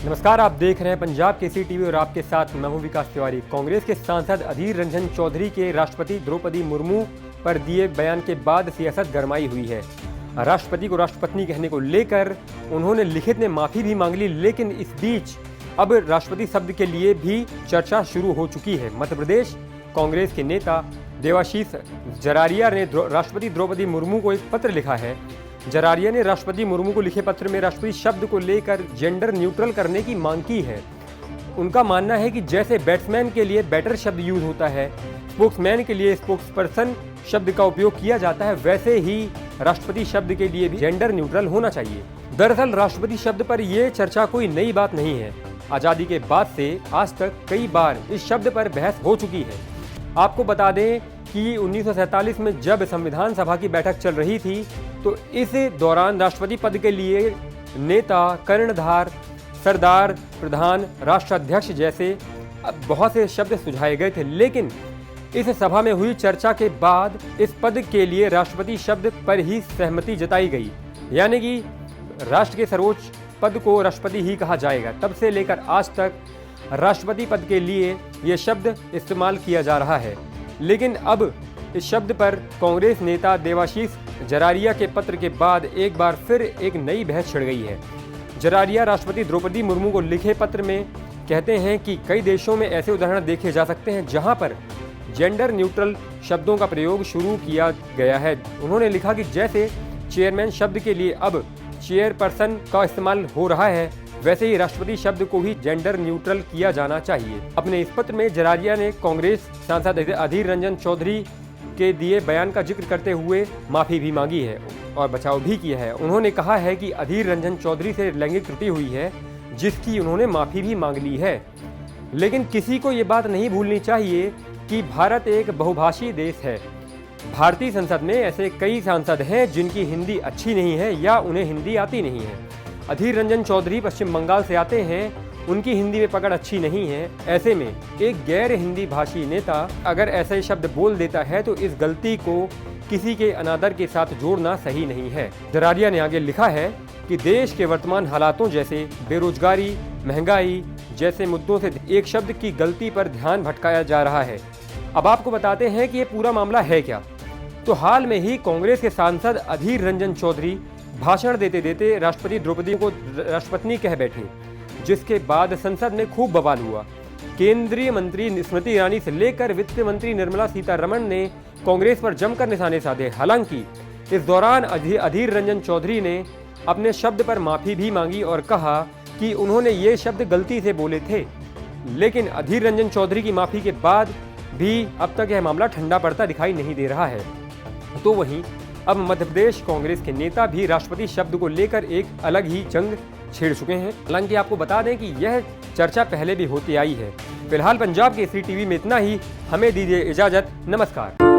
नमस्कार, आप देख रहे हैं पंजाब केसरी टीवी और आपके साथ मैं हूं विकास तिवारी। कांग्रेस के सांसद अधीर रंजन चौधरी के राष्ट्रपति द्रौपदी मुर्मू पर दिए बयान के बाद सियासत गरमाई हुई है। राष्ट्रपति को राष्ट्रपत्नी कहने को लेकर उन्होंने लिखित में माफी भी मांग ली, लेकिन इस बीच अब राष्ट्रपति शब्द के लिए भी चर्चा शुरू हो चुकी है। मध्य प्रदेश कांग्रेस के नेता देवाशीष जरारिया ने राष्ट्रपति द्रौपदी मुर्मू को एक पत्र लिखा है। जरारिया ने राष्ट्रपति मुर्मू को लिखे पत्र में राष्ट्रपति शब्द को लेकर जेंडर न्यूट्रल करने की मांग की है। उनका मानना है कि जैसे बैट्समैन के लिए बैटर शब्द यूज होता है, स्पोक्समैन के लिए स्पोक्सपर्सन शब्द का उपयोग किया जाता है, वैसे ही राष्ट्रपति शब्द के लिए भी जेंडर न्यूट्रल होना चाहिए। दरअसल राष्ट्रपति शब्द पर यह चर्चा कोई नई बात नहीं है। आज़ादी के बाद से आज तक कई बार इस शब्द पर बहस हो चुकी है। आपको बता दें कि 1947 में जब संविधान सभा की बैठक चल रही थी तो इस दौरान राष्ट्रपति पद के लिए नेता, कर्णधार, सरदार, प्रधान, राष्ट्राध्यक्ष जैसे बहुत से शब्द सुझाए गए थे, लेकिन इस सभा में हुई चर्चा के बाद इस पद के लिए राष्ट्रपति शब्द पर ही सहमति जताई गई, यानी कि राष्ट्र के सर्वोच्च पद को राष्ट्रपति ही कहा जाएगा। तब से लेकर आज तक राष्ट्रपति पद के लिए यह शब्द इस्तेमाल किया जा रहा है, लेकिन अब इस शब्द पर कांग्रेस नेता देवाशीष जरारिया के पत्र के बाद एक बार फिर एक नई बहस छिड़ गई है। जरारिया राष्ट्रपति द्रौपदी मुर्मू को लिखे पत्र में कहते हैं कि कई देशों में ऐसे उदाहरण देखे जा सकते हैं जहां पर जेंडर न्यूट्रल शब्दों का प्रयोग शुरू किया गया है। उन्होंने लिखा कि जैसे चेयरमैन शब्द के लिए अब चेयरपर्सन का इस्तेमाल हो रहा है, वैसे ही राष्ट्रपति शब्द को भी जेंडर न्यूट्रल किया जाना चाहिए। अपने इस पत्र में जरारिया ने कांग्रेस सांसद अधीर रंजन चौधरी के दिए बयान का जिक्र करते हुए माफी भी मांगी है और बचाव भी किया है। उन्होंने कहा है कि अधीर रंजन चौधरी से लैंगिक त्रुटि हुई है, जिसकी उन्होंने माफी भी मांग ली है। लेकिन किसी को ये बात नहीं भूलनी चाहिए कि भारत एक बहुभाषी देश है। भारतीय संसद में ऐसे कई सांसद हैं जिनकी हिंदी अच्छी नहीं है या उन्हें हिंदी आती नहीं है। अधीर रंजन चौधरी पश्चिम बंगाल से आते हैं, उनकी हिंदी में पकड़ अच्छी नहीं है। ऐसे में एक गैर हिंदी भाषी नेता अगर ऐसे शब्द बोल देता है तो इस गलती को किसी के अनादर के साथ जोड़ना सही नहीं है। जरारिया ने आगे लिखा है कि देश के वर्तमान हालातों जैसे बेरोजगारी, महंगाई जैसे मुद्दों से एक शब्द की गलती पर ध्यान भटकाया जा रहा है। अब आपको बताते हैं कि ये पूरा मामला है क्या। तो हाल में ही कांग्रेस के सांसद अधीर रंजन चौधरी भाषण देते देते राष्ट्रपति द्रौपदी को राष्ट्रपत्नी कह बैठे, जिसके बाद संसद में खूब बवाल हुआ। केंद्रीय मंत्री स्मृति ईरानी से लेकर वित्त मंत्री निर्मला सीतारमण ने कांग्रेस पर जमकर निशाने साधे। हालांकि इस दौरान अधीर रंजन चौधरी ने अपने शब्द पर माफी भी मांगी और कहा कि उन्होंने ये शब्द गलती से बोले थे। लेकिन अधीर रंजन चौधरी की माफी के बाद भी अब तक यह मामला ठंडा पड़ता दिखाई नहीं दे रहा है। तो वहीं अब मध्य प्रदेश कांग्रेस के नेता भी राष्ट्रपति शब्द को लेकर एक अलग ही जंग छेड़ चुके हैं। हालांकि आपको बता दें कि यह चर्चा पहले भी होती आई है। फिलहाल पंजाब केसरी टीवी में इतना ही। हमें दीजिए इजाजत। नमस्कार।